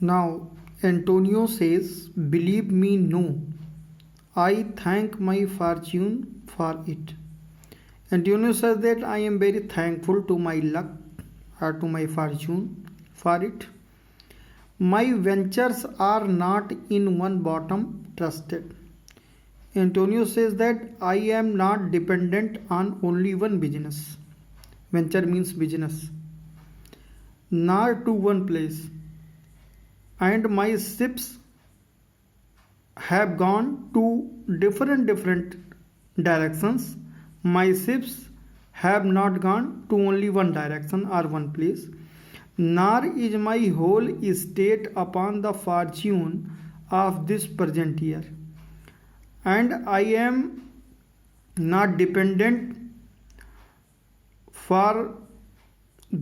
Now, Antonio says, believe me, no. I thank my fortune for it. Antonio says that I am very thankful to my luck or to my fortune for it. My ventures are not in one bottom trusted. Antonio says that I am not dependent on only one business. Venture means business. Nor to one place. And my ships have gone to different directions. My ships have not gone to only one direction or one place. Nor is my whole estate upon the fortune of this present year. And I am not dependent for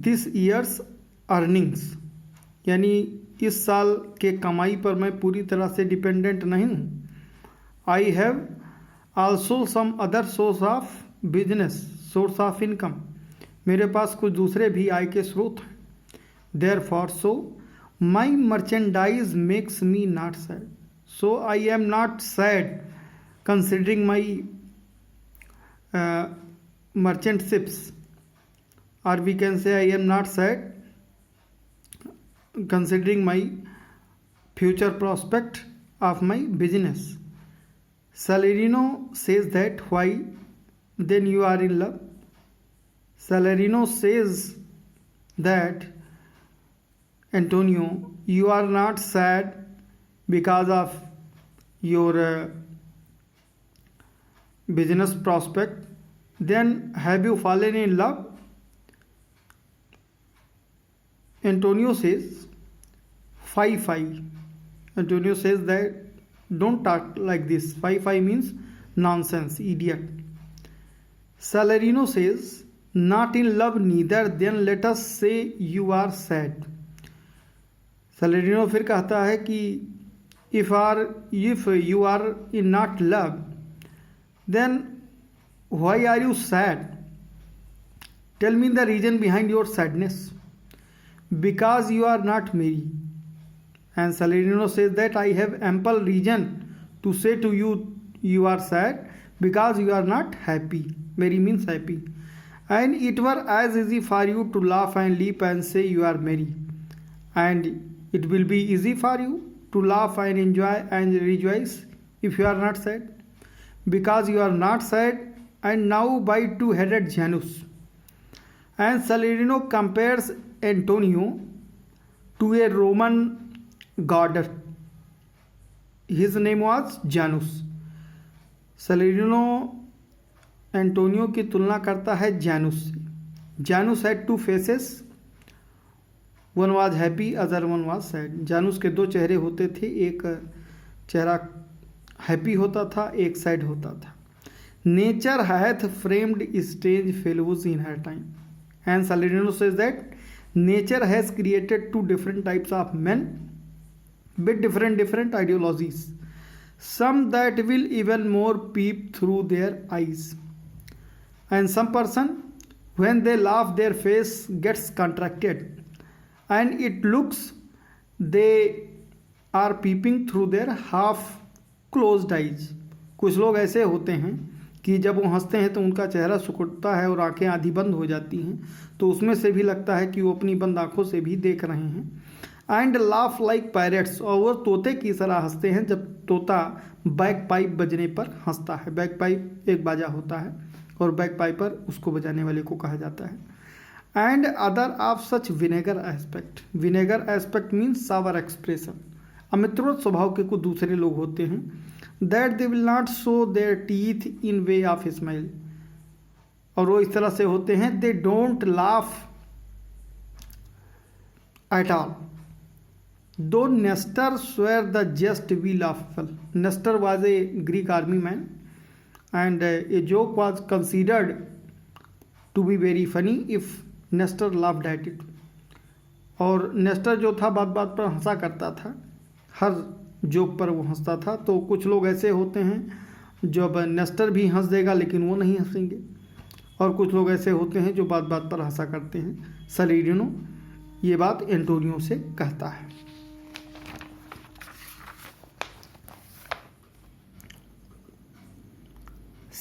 this year's earnings. यानी इस साल के कमाई पर मैं पूरी तरह से डिपेंडेंट नहीं हूँ. I have also some other source of business, source of income. मेरे पास कुछ दूसरे भी आय के स्रोत हैं. Therefore so my merchandise makes me not sad. So I am not sad considering my merchant ships, or we can say I am not sad considering my future prospect of my business. Salarino says that why then you are in love. Salarino says that Antonio, you are not sad because of your business prospect. Then have you fallen in love? Antonio says 5-5. Antonio says that don't talk like this. 5-5 means nonsense, idiot. Salarino says not in love neither, then let us say you are sad. Salarino फिर कहता है कि if you are in not love, then why are you sad? Tell me the reason behind your sadness. Because you are not merry. And Salarino says that I have ample reason to say to you, you are sad because you are not happy. Merry means happy. And it were as easy for you to laugh and leap and say you are merry. And it will be easy for you to laugh and enjoy and rejoice if you are not sad. Because you are not sad, and now by two-headed Janus. And Salarino compares Antonio to a Roman god. His name was Janus. Salarino Antonio की तुलना करता है Janus से. Janus had two faces, one was happy other one was sad. Janus के दो चेहरे होते थे, एक चेहरा हैप्पी होता था, एक सैड होता था. Nature hath framed strange fellows in her time. And Salarino says that nature has created two different types of men with different ideologies, some that will even more peep through their eyes, and some person when they laugh their face gets contracted and it looks they are peeping through their half closed eyes. कुछ लोग ऐसे होते हैं कि जब वो हंसते हैं तो उनका चेहरा सिकुड़ता है और आंखें आधी बंद हो जाती हैं, तो उसमें से भी लगता है कि वो अपनी बंद आंखों से भी देख रहे हैं. एंड लाफ लाइक पैरेट्स, और वो तोते की तरह हंसते हैं जब तोता बैक पाइप बजने पर हंसता है. बैक पाइप एक बाजा होता है और बैक पाइपर उसको बजाने वाले को कहा जाता है. And other of such vinegar aspect. Vinegar aspect means sour expression. अमित्रोत स्वभाव के कुछ दूसरे लोग होते हैं, that they will not show their teeth in way of smile. और वो इस तरह से होते हैं, they don't laugh at all. Though Nestor swear the just we laughable. Nestor was a Greek army man and a joke was considered to be very funny if Nestor laughed at it. और Nestor जो था बात बात पर हंसा करता था, हर joke पर वो हंसता था. तो कुछ लोग ऐसे होते हैं जब नेस्टर भी हंस देगा लेकिन वो नहीं हंसेंगे, और कुछ लोग ऐसे होते हैं जो बात बात पर हंसा करते हैं. सैलरिनो ये बात एंटोनियो से कहता है.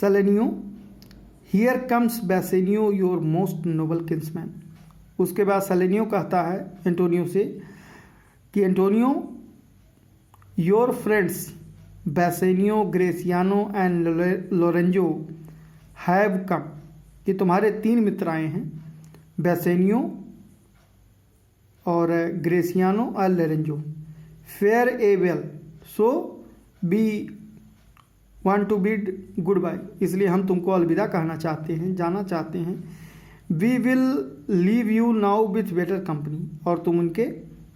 Salanio, here comes Bassanio your most noble kinsman. उसके बाद सेलेनियो कहता है एंटोनियो से कि Antonio, your friends Bassanio, Gratiano and Lorenzo have come, कि तुम्हारे 3 मित्र आए हैं, बेसेनियो और ग्रेसियानो और Lorenzo. Fare a well, so we want to bid goodbye, इसलिए हम तुमको अलविदा कहना चाहते हैं, जाना चाहते हैं। We will leave you now with better company, और तुम उनके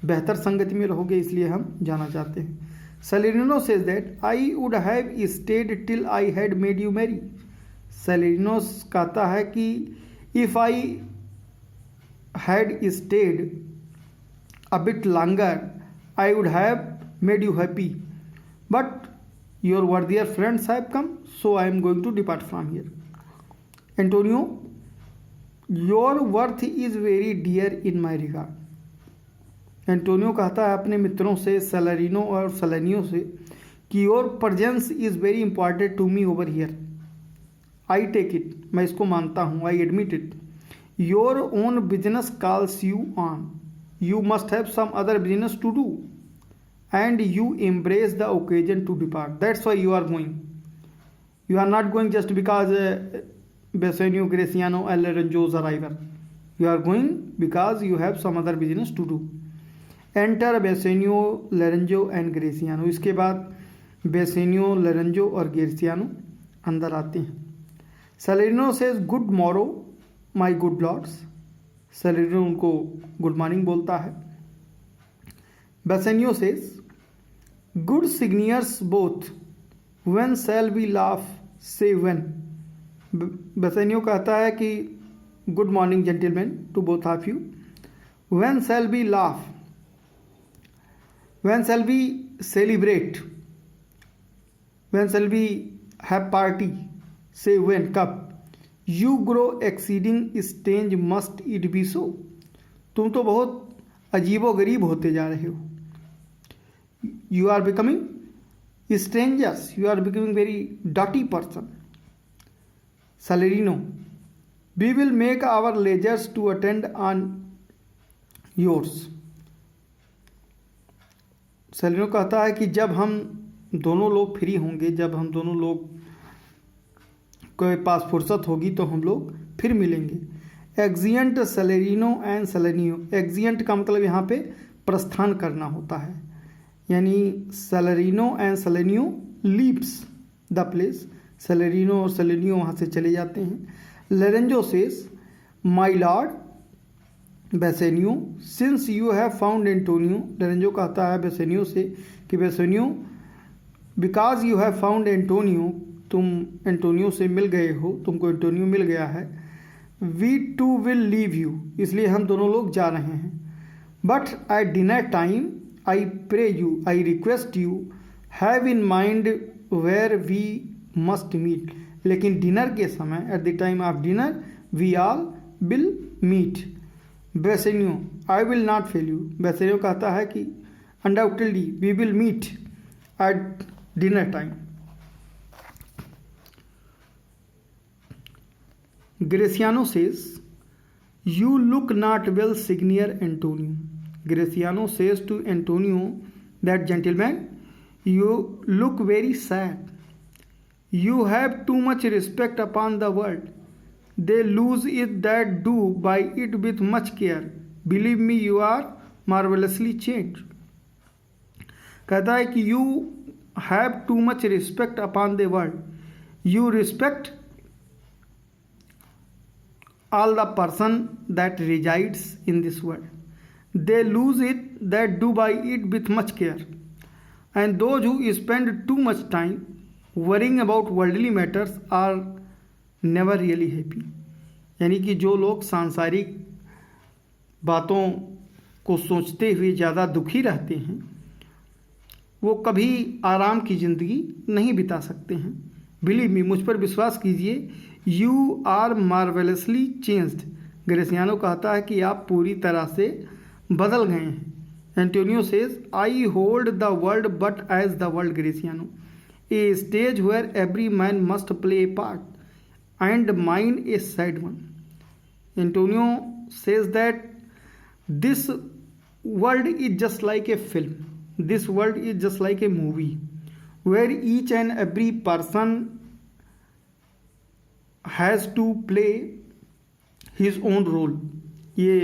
बेहतर संगति में रहोगे, इसलिए हम जाना चाहते हैं। Salarino says that I would have stayed till I had made you merry. Salarino कहता है कि if I had stayed a bit longer I would have made you happy, but your worthier friends have come, so I am going to depart from here. Antonio, your worth is very dear in my regard. Antonio कहता है अपने मित्रों से, सेलेरिनो और Salanio से, कि your presence is very important to me over here. I take it, मैं इसको मानता हूँ, I admit it. Your own business calls you on, you must have some other business to do, and you embrace the occasion to depart, that's why you are going. You are not going just because Bassanio, Gratiano and Lorenzo's arrival. You are going because you have some other business to do. Enter Bassanio, Lorenzo and Gratiano. इसके बाद Bassanio, Lorenzo और Gratiano अंदर आते हैं। Salarino says good morrow my good lords. Salarino उनको good morning बोलता है। Bassanio says good signiors both, when shall we laugh, say when. Bassanio कहता है कि good morning gentleman to both of you. When shall we laugh, when shall we celebrate, when shall we have party, say when, कब। You grow exceeding strange, must it be so. तुम तो बहुत अजीबो गरीब होते जा रहे हो। You are becoming strangers, you are becoming very dirty person. Salarino, we will make our leisures to attend on yours. Salarino कहता है कि जब हम दोनों लोग फ्री होंगे, जब हम दोनों लोग के पास फुर्सत होगी, तो हम लोग फिर मिलेंगे। एक्जिएंट सेलेरिनो एंड सेलेनियो। एक्जिएंट का मतलब यहाँ पे प्रस्थान करना होता है, यानी Salarino and Solanio leaves the place. Salarino और सेलेनियो वहाँ से चले जाते हैं। Lorenzo says my lord Bassanio, since you have found Antonio. Lorenzo कहता है बेसेनियो से कि Bassanio, because you have found Antonio, तुम एंटोनियो से मिल गए हो, तुमको एंटोनियो मिल गया है। We two will leave you, इसलिए हम दोनों लोग जा रहे हैं। But at dinner time I pray you, I request you, have in mind where we must meet. लेकिन डिनर के समय, at the time of dinner, we all will meet. Bassanio, I will not fail you. Bassanio कहता है कि undoubtedly we will meet at dinner time. Gratiano says you look not well signior Antonio. Gratiano says to Antonio that gentleman, you look very sad, you have too much respect upon the world, they lose it that do by it with much care, believe me you are marvelously changed। कहता है कि you have too much respect upon the world, you respect all the person that resides in this world, they lose it that do by it with much care, and those who spend too much time worrying about worldly matters are never really happy। यानी कि जो लोग सांसारिक बातों को सोचते हुए ज़्यादा दुखी रहते हैं, वो कभी आराम की ज़िंदगी नहीं बिता सकते हैं। बिलीव मी, मुझ पर विश्वास कीजिए, यू आर मार्वेलसली चेंज्ड। ग्रेसियानो कहता है कि आप पूरी तरह से बदल गए हैं। Antonio says I hold the world but as the world. Gratiano, a stage where every man must play a part and mine a sad one. Antonio says that this world is just like a film, this world is just like a movie where each and every person has to play his own role। ये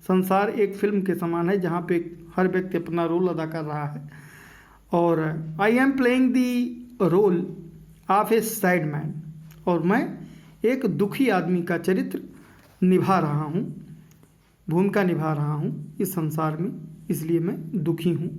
संसार एक film के समान है जहाँ पे हर व्यक्ति अपना रोल अदा कर रहा है। और I am playing the role of a sad man, और मैं एक दुखी आदमी का चरित्र निभा रहा हूँ, भूमिका निभा रहा हूँ इस संसार में, इसलिए मैं दुखी हूँ।